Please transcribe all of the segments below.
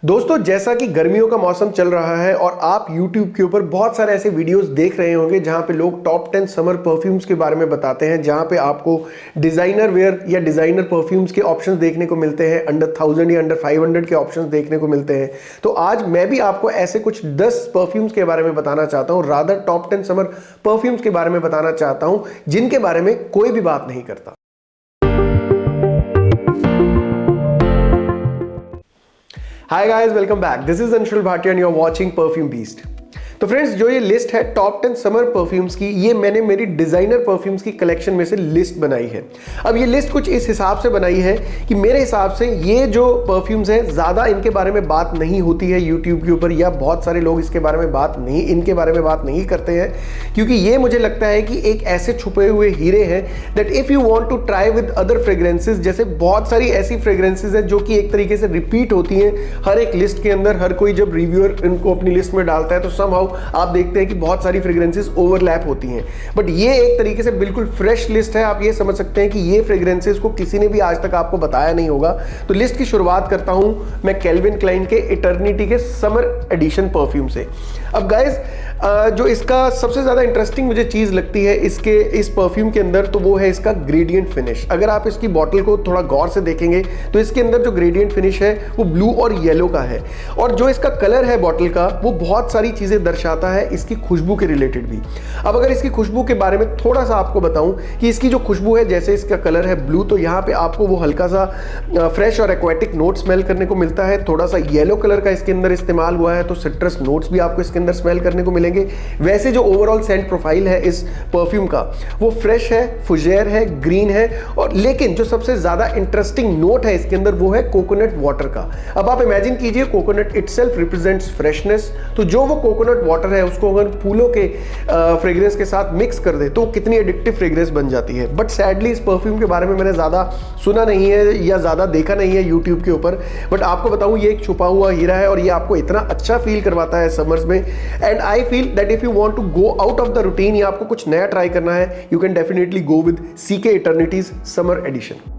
दोस्तों, जैसा कि गर्मियों का मौसम चल रहा है और आप YouTube के ऊपर बहुत सारे ऐसे वीडियोस देख रहे होंगे जहां पे लोग टॉप 10 समर परफ्यूम्स के बारे में बताते हैं, जहां पे आपको डिजाइनर वेयर या डिजाइनर परफ्यूम्स के ऑप्शंस देखने को मिलते हैं, अंडर 1000 या अंडर 500 के ऑप्शंस देखने को मिलते हैं। तो आज मैं भी आपको ऐसे कुछ 10 परफ्यूम्स के बारे में बताना चाहता हूं, रादर टॉप 10 समर परफ्यूम्स के बारे में बताना चाहता हूं जिनके बारे में कोई भी बात नहीं करता। Hi guys, welcome back. This is Anshul Bhatia and you're watching Perfume Beast. तो फ्रेंड्स, जो ये लिस्ट है टॉप 10 समर परफ्यूम्स की, ये मैंने मेरी डिजाइनर परफ्यूम्स की कलेक्शन में से लिस्ट बनाई है। अब ये लिस्ट कुछ इस हिसाब से बनाई है कि मेरे हिसाब से ये जो परफ्यूम्स हैं ज़्यादा इनके बारे में बात नहीं होती है यूट्यूब के ऊपर, या बहुत सारे लोग इसके बारे में इनके बारे में बात नहीं करते हैं, क्योंकि ये मुझे लगता है कि एक ऐसे छुपे हुए हीरे हैं that if you want to try with other fragrances, जैसे बहुत सारी ऐसी फ्रेग्रेंसेज हैं जो कि एक तरीके से रिपीट होती हैं हर एक लिस्ट के अंदर। हर कोई जब रिव्यूअर इनको अपनी लिस्ट में डालता है तो समहाउ आप देखते हैं कि बहुत सारी फ्रेग्रेंसेस ओवरलैप होती हैं, बट ये एक तरीके से बिल्कुल फ्रेश लिस्ट है। आप ये समझ सकते हैं कि ये फ्रेग्रेंसेस को किसी ने भी आज तक आपको बताया नहीं होगा। तो लिस्ट की शुरुआत करता हूं मैं कैल्विन क्लाइन के इटर्निटी के समर एडिशन परफ्यूम से। अब गाइस, जो इसका सबसे ज़्यादा इंटरेस्टिंग मुझे चीज़ लगती है इस परफ्यूम के अंदर, तो वो है इसका ग्रेडियंट फिनिश। अगर आप इसकी बॉटल को थोड़ा गौर से देखेंगे तो इसके अंदर जो ग्रेडियंट फिनिश है वो ब्लू और येलो का है, और जो इसका कलर है बॉटल का वो बहुत सारी चीज़ें दर्शाता है इसकी खुशबू के रिलेटेड भी। अब अगर इसकी खुशबू के बारे में थोड़ा सा आपको बताऊं कि इसकी जो खुशबू है, जैसे इसका कलर है ब्लू, तो यहाँ पे आपको वो हल्का सा फ्रेश और एक्वेटिक नोट स्मेल करने को मिलता है। थोड़ा सा येलो कलर का इसके अंदर इस्तेमाल हुआ है, तो सिट्रस नोट्स भी आपको इसके अंदर स्मेल करने को मिलेंगे। वैसे जो ओवरऑल सेंट प्रोफाइल है इस परफ्यूम का वो फ्रेश है, फुजेर है, ग्रीन है, और लेकिन जो सबसे ज्यादा इंटरेस्टिंग नोट है इसके अंदर वो है कोकोनट वाटर का। अब आप इमेजिन कीजिए, कोकोनट इटसेल्फ रिप्रेजेंट्स फ्रेशनेस, तो जो वो कोकोनट वाटर है उसको अगर फूलों के फ्रेग्रेंस के साथ मिक्स कर दे तो कितनी एडिक्टिव फ्रेग्रेंस बन जाती है। बट सैडली इस परफ्यूम के बारे में मैंने ज़्यादा सुना नहीं है या ज़्यादा देखा नहीं है यूट्यूब के ऊपर, बट आपको बताऊं ये एक छुपा हुआ हीरा है और ये आपको इतना अच्छा फील करवाता है समर्स में। And I feel that if you want to go out of the routine या आपको कुछ नया ट्राई करना है, you can definitely go with CK Eternity's summer edition.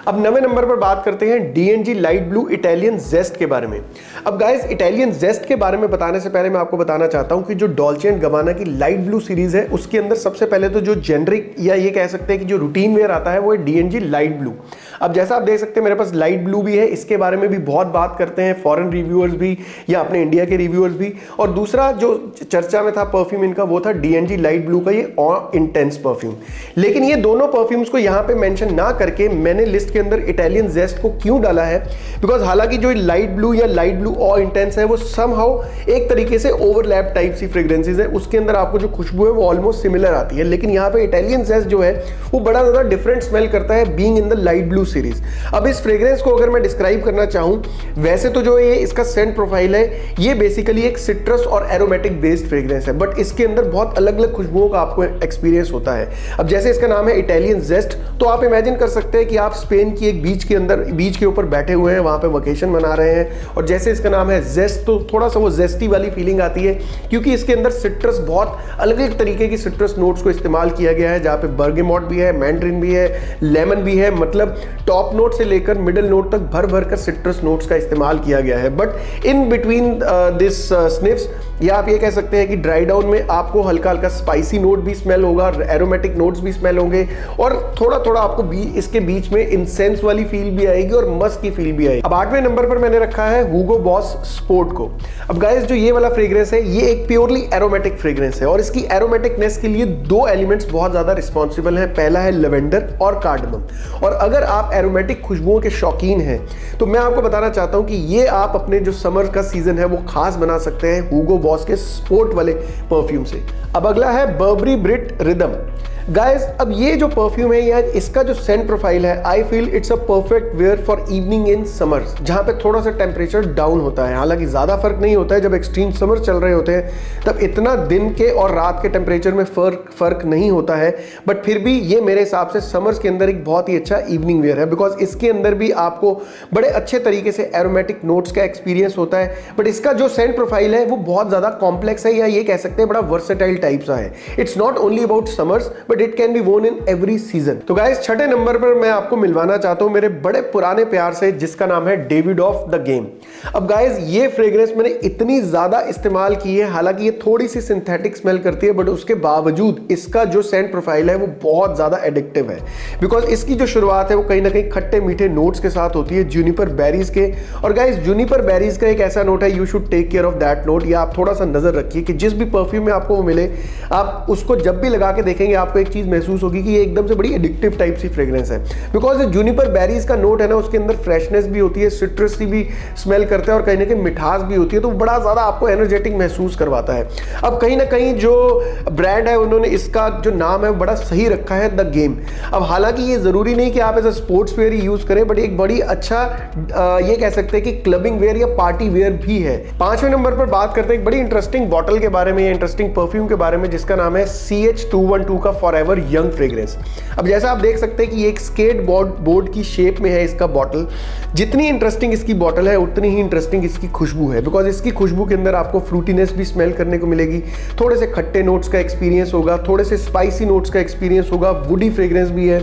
अब 9वें नंबर पर बात करते हैं DNG light blue Italian zest के बारे में। अब गाइस, इटालियन जेस्ट के बारे में बताने से पहले मैं आपको बताना चाहता हूं कि जो डॉल्चे एंड गबाना की लाइट ब्लू सीरीज है उसके अंदर सबसे पहले तो जो जेनरिक या ये कह सकते हैं कि जो रूटीन वेयर आता है वो है DNG लाइट ब्लू। अब जैसा आप देख सकते हैं मेरे पास लाइट ब्लू भी है, इसके बारे में भी बहुत बात करते हैं फॉरेन रिव्यूअर्स भी या अपने इंडिया के रिव्यूअर्स भी। और दूसरा जो चर्चा में था परफ्यूम इनका वो था DNG लाइट ब्लू का ये ऑन इंटेंस परफ्यूम। लेकिन ये दोनों परफ्यूम्स को यहाँ पे मेंशन ना करके मैंने लिस्ट के अंदर इटालियन जेस्ट को क्यों डाला है, बिकॉज हालांकि जो लाइट ब्लू या लाइट ब्लू ऑ इंटेंस है वो समहाउ एक तरीके से ओवरलैप टाइप सी फ्रेग्रेंसेस है, उसके अंदर आपको जो खुशबू है वो ऑलमोस्ट सिमिलर आती है। लेकिन यहाँ पे इटालियन जेस्ट जो है वो बड़ा ज्यादा डिफरेंट स्मेल करता है being in the light blue series. अब इस फ्रेग्रेंस को अगर मैं डिस्क्राइब करना चाहूं, वैसे तो जो ये इसका सेंट प्रोफाइल है ये बेसिकली एक सिट्रस और एरोमेटिक बेस्ड फ्रेग्रेंस है, बट इसके अंदर बहुत अलग अलग खुशबुओं का आपको एक्सपीरियंस होता है। अब जैसे इसका नाम है इटालियन जेस्ट, तो आप इमेजिन कर सकते हैं कि आप स्पेन की एक बीच के अंदर बीच के ऊपर बैठे हुए हैं, वहां पे वेकेशन मना रहे हैं, और जैसे इसका नाम है जेस्ट तो थोड़ा सा वो जेस्टी वाली फीलिंग आती है, क्योंकि इसके अंदर सिट्रस बहुत अलग अलग तरीके की सिट्रस नोट्स को इस्तेमाल किया गया है, जहां पे बर्गेमोट भी है, मैंड्रिन भी है, लेमन भी है, मतलब टॉप नोट से लेकर मिडिल नोट तक भर भर कर सिट्रस नोट्स का इस्तेमाल किया गया है। बट इन बिटवीन दिस स्निफ्स, या आप ये कह सकते हैं कि ड्राई डाउन में आपको हल्का हल्का स्पाइसी नोट भी स्मेल होगा, एरोमेटिक नोट्स भी स्मेल होंगे, और थोड़ा थोड़ा आपको इसके बीच में इंसेंस वाली फील भी आएगी और मस्क की फील भी आएगी। अब 8वें नंबर पर मैंने रखा है हुगो बॉस स्पोर्ट को। अब गाइस, जो ये वाला फ्रेग्रेंस है ये एक प्योरली एरोमेटिक फ्रेग्रेंस है, और इसकी एरोमेटिकनेस के लिए दो एलिमेंट्स बहुत ज्यादा रिस्पॉन्सिबल हैं। पहला है लेवेंडर और कार्डमम। और अगर आप एरोमेटिक खुशबुओं के शौकीन हैं तो मैं आपको बताना चाहता हूं कि ये आप अपने जो समर का सीजन है वो खास बना सकते हैं हुगो बॉस के स्पोर्ट वाले परफ्यूम से। अब अगला है बर्बरी ब्रिट रिदम। गाइस, अब ये जो परफ्यूम है या इसका जो सेंट प्रोफाइल है, I feel it's a perfect wear for evening in summers, जहां पे थोड़ा सा टेम्परेचर डाउन होता है। हालांकि ज्यादा फर्क नहीं होता है, जब एक्सट्रीम समर चल रहे होते हैं तब इतना दिन के और रात के टेम्परेचर में फर्क नहीं होता है, बट फिर भी ये मेरे हिसाब से समर्स के अंदर एक बहुत ही अच्छा इवनिंग वेयर है, बिकॉज इसके अंदर भी आपको बड़े अच्छे तरीके से एरोमेटिक नोट्स का एक्सपीरियंस होता है। बट इसका जो सेंट प्रोफाइल है वो बहुत ज्यादा कॉम्प्लेक्स है, या ये कह सकते हैं बड़ा वर्सेटाइल टाइप सा है। It's not only about summers, but it can be वोन इन एवरी सीजन। तो गाइस छठे नंबर पर मैं आपको मिलवाना चाहता हूं मेरे बड़े पुराने प्यार से, जिसका नाम है डेविड ऑफ द गेम। अब गाइस ये फ्रेग्रेंस मैंने इतनी ज्यादा इस्तेमाल की है, हालांकि ये थोड़ी सी सिंथेटिक स्मेल करती है, बट उसके बावजूद इसका जो सेंट प्रोफाइल है वो बहुत ज्यादा एडिक्टिव है। बिकॉज इसकी जो शुरुआत है वो कहीं ना कहीं खट्टे मीठे नोट्स के साथ होती है, जूनिपर बेरीज के। और गाइस जूनिपर बेरीज का एक ऐसा नोट है, you should take care of that note, या आप थोड़ा सा नजर रखिए कि जिस भी परफ्यूम में आपको वो मिले, आप उसको जब भी लगा के देखेंगे आपको एक चीज महसूस होगी कि ये एकदम से बड़ी एडिक्टिव टाइप सी फ्रेग्रेंस है। बिकॉज जूनिपर बेरीज का नोट है ना, उसके अंदर फ्रेशनेस भी होती है, सिट्रस की भी स्मेल करते हैं और कहीं ना कहीं मिठास भी होती है, तो बड़ा ज्यादा आपको एनर्जेटिक महसूस करवाता है। अब कहीं ना कहीं जो ब्रांड है उन्होंने इसका जो नाम है बड़ा सही रखा है, द गेम। अब हालांकि ये जरूरी नहीं कि आप as a sports wear use करें, बट एक बड़ी अच्छा ये कह सकते हैं कि क्लबिंग वेयर या पार्टी वेयर भी है। पांचवें नंबर पर बात करते हैं एक बड़ी इंटरेस्टिंग बॉटल के बारे में या इंटरेस्टिंग परफ्यूम के बारे में, जिसका नाम है CH212 का फॉरएवर यंग फ्रेग्रेंस। अब जैसा आप देख सकते हैं कि ये एक स्केट बोर्ड की शेप में है इसका बॉटल। जितनी इंटरेस्टिंग इसकी बॉटल है उतनी ही इंटरेस्टिंग इसकी खुशबू है, बिकॉज इसकी खुशबू के अंदर आपको फ्रूटीनेस भी स्मेल करने को मिलेगी, थोड़े से खट्टे नोट्स का एक्सपीरियंस होगा, थोड़े से स्पाइसी नोट्स का एक्सपीरियंस होगा, वुडी फ्रेग्रेंस भी है।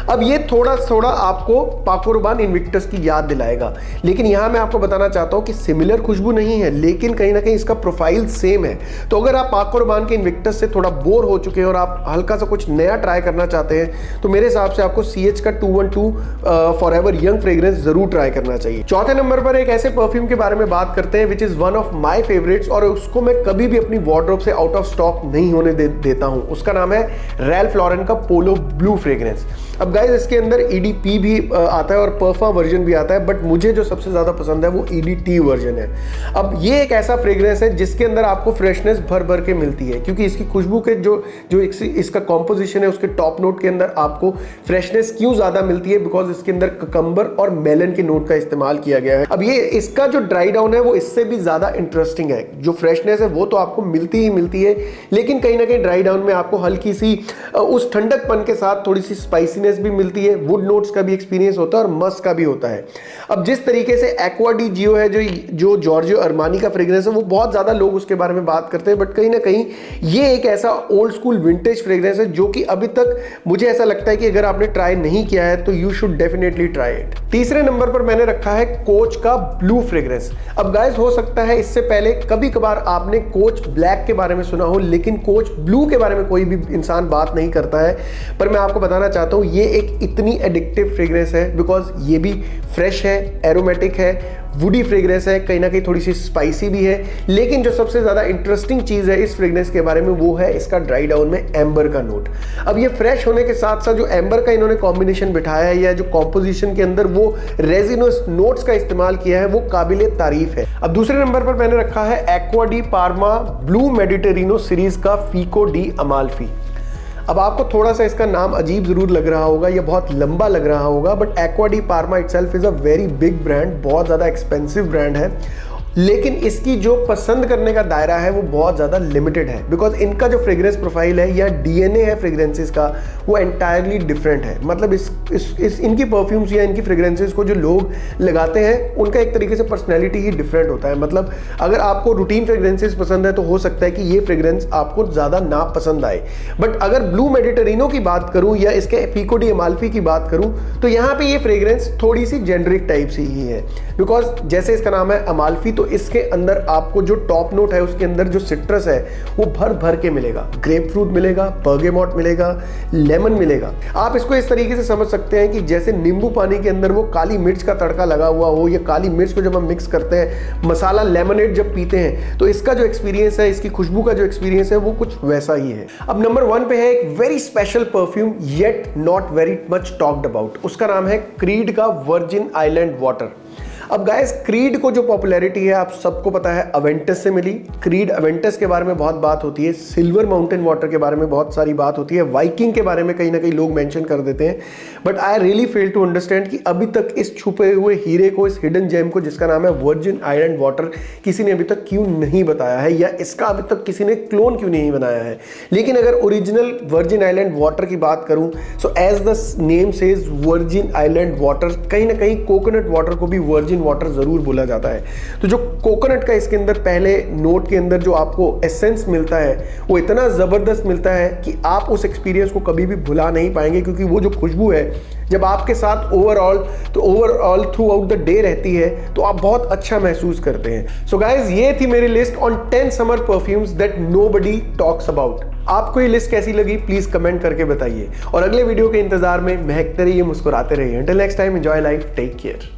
अब ये थोड़ा आपको पाको रबान इन्विक्टस की याद दिलाएगा, लेकिन यहां मैं आपको बताना चाहता हूं कि सिमिलर खुशबू नहीं है, लेकिन कहीं ना कहीं इसका प्रोफाइल सेम है। तो अगर आप पाको रबान के इन्विक्टस से थोड़ा बोर हो चुके हैं और आप हल्का सा कुछ नया ट्राई करना चाहते हैं, तो मेरे हिसाब से आपको CH का 212 फॉरएवर यंग फ्रेग्रेंस जरूर ट्राई करना चाहिए। चौथे नंबर पर एक ऐसे परफ्यूम के बारे में बात करते हैं which is one of my favourites, और उसको मैं कभी भी अपनी वार्डरोब से आउट ऑफ स्टॉक नहीं होने देता हूं। उसका नाम है रैल्फ लॉरेन का पोलो ब्लू फ्रेग्रेंस। अब गाइस इसके अंदर EDP भी आता है और परफा वर्जन भी आता है, बट मुझे जो सबसे ज्यादा पसंद है वो EDT वर्जन है। अब ये एक ऐसा फ्रेग्रेंस है जिसके अंदर आपको फ्रेशनेस भर भर के मिलती है, क्योंकि इसकी खुशबू के जो इसका कॉम्पोजिशन है उसके टॉप नोट के अंदर आपको फ्रेशनेस क्यों ज्यादा मिलती है, बिकॉज इसके अंदर ककम्बर और मेलन के नोट का इस्तेमाल किया गया है। अब ये इसका जो ड्राई डाउन है वो इससे भी ज्यादा इंटरेस्टिंग है। जो फ्रेशनेस है वो तो आपको मिलती ही मिलती है, लेकिन कहीं ना कहीं ड्राई डाउन में आपको हल्की सी उस ठंडकपन के साथ थोड़ी सी स्पाइसीनेस भी मिलती है, वुड नोट्स का भी एक्सपीरियंस होता है और मस्क का भी होता है। अब जिस तरीके से एक्वा डी जियो है, जो जॉर्जियो अरमानी का फ्रेग्रेंस है, वो बहुत ज्यादा लोग उसके बारे में बात करते हैं, बट कहीं ना कहीं ये एक ऐसा ओल्ड स्कूल विंटेज फ्रेग्रेंस है जो कि अभी तक मुझे ऐसा लगता है कि अगर आपने ट्राई नहीं किया है तो you should definitely try it. तीसरे नंबर पर मैंने रखा है कोच का ब्लू फ्रेग्रेंस। अब गाइस हो सकता है इससे पहले कभी कभार आपने कोच ब्लैक के बारे में सुना हो, लेकिन कोच ब्लू के बारे में कोई भी इंसान बात नहीं करता है, पर मैं आपको बताना चाहता हूं ये एक इतनी एडिक्टिव फ्रेग्रेंस है, बिकॉज ये भी फ्रेश है, एरोमेटिक है, वुडी फ्रेग्रेंस है, कहीं ना कहीं थोड़ी सी स्पाइसी भी है, लेकिन जो सबसे ज्यादा इंटरेस्टिंग चीज है इस फ्रेग्रेंस के बारे में वो है इसका ड्राई डाउन में एम्बर का नोट। अब ये फ्रेश होने के साथ साथ जो एम्बर का इन्होंने कॉम्बिनेशन बिठाया है या जो कॉम्पोजिशन के अंदर वो रेजिनस नोट्स का इस्तेमाल किया है वो काबिले तारीफ है। अब दूसरे नंबर पर मैंने रखा है Acqua di Parma Blu Mediterraneo series का फीको डी अमाल्फी। अब आपको थोड़ा सा इसका नाम अजीब जरूर लग रहा होगा या बहुत लंबा लग रहा होगा, but aqua di pharma itself is a very big brand, बहुत ज्यादा एक्सपेंसिव ब्रांड है, लेकिन इसकी जो पसंद करने का दायरा है वो बहुत ज़्यादा लिमिटेड है, बिकॉज इनका जो फ्रेग्रेंस प्रोफाइल है या DNA है फ्रेग्रेंसेस का वो एंटायरली डिफरेंट है। मतलब इस इनकी परफ्यूम्स या इनकी फ्रेग्रेंसेस को जो लोग लगाते हैं उनका एक तरीके से पर्सनैलिटी ही डिफरेंट होता है। मतलब अगर आपको रूटीन फ्रेग्रेंसेस पसंद है तो हो सकता है कि ये फ्रेग्रेंस आपको ज़्यादा ना पसंद आए, बट अगर ब्लू मेडिटेरिनो की बात करूँ या इसके फीको डी अमाल्फी की बात करूँ तो यहाँ पे ये फ्रेग्रेंस थोड़ी सी जेनरिक टाइप सी ही है, बिकॉज जैसे इसका नाम है अमाल्फी, तो इसके अंदर आपको जो टॉप नोट है उसके अंदर जो सिट्रस है वो भर भर के मिलेगा, ग्रेप फ्रूट मिलेगा, बर्गेमॉट मिलेगा, लेमन मिलेगा। आप इसको इस तरीके से समझ सकते हैं कि जैसे नींबू पानी के अंदर वो काली मिर्च का तड़का लगा हुआ हो, या काली मिर्च को जब हम मिक्स करते हैं मसाला लेमनेड जब पीते हैं तो इसका जो एक्सपीरियंस है, इसकी खुशबू का जो एक्सपीरियंस है वो कुछ वैसा ही है। अब नंबर 1 पे है एक very special perfume yet not very much talked about, उसका नाम है क्रीड का वर्जिन आइलैंड वाटर। अब गाइस क्रीड को जो पॉपुलैरिटी है आप सबको पता है अवेंटस से मिली। क्रीड अवेंटस के बारे में बहुत बात होती है, सिल्वर माउंटेन वाटर के बारे में बहुत सारी बात होती है, वाइकिंग के बारे में कहीं ना कहीं लोग मेंशन कर देते हैं, but I really fail to understand कि अभी तक इस छुपे हुए हीरे को, इस हिडन जेम को जिसका नाम है वर्जिन आइलैंड वाटर, किसी ने अभी तक क्यों नहीं बताया है, या इसका अभी तक किसी ने क्लोन क्यों नहीं बनाया है। लेकिन अगर ओरिजिनल वर्जिन आइलैंड वाटर की बात करूं so as the name says Virgin Island water, कहीं ना कहीं कोकोनट वाटर को भी वर्जिन वर्जिन वाटर जरूर बोला जाता है। तो जो कोकोनट का इसके अंदर पहले नोट के अंदर जो आपको एसेंस मिलता है वो इतना ज़बरदस्त मिलता है कि आप उस एक्सपीरियंस को कभी भी भुला नहीं पाएंगे, क्योंकि वो जो खुशबू है जब आपके साथ overall through out the day रहती है तो आप बहुत अच्छा महसूस करते हैं। सो गाइज, ये थी मेरी list on 10 summer perfumes that nobody talks about. आपको ये लिस्ट कैसी लगी प्लीज कमेंट करके बताइए, और अगले वीडियो के इंतजार में महकते रहिए, मुस्कुराते रहिए। Until next time, enjoy life, take care.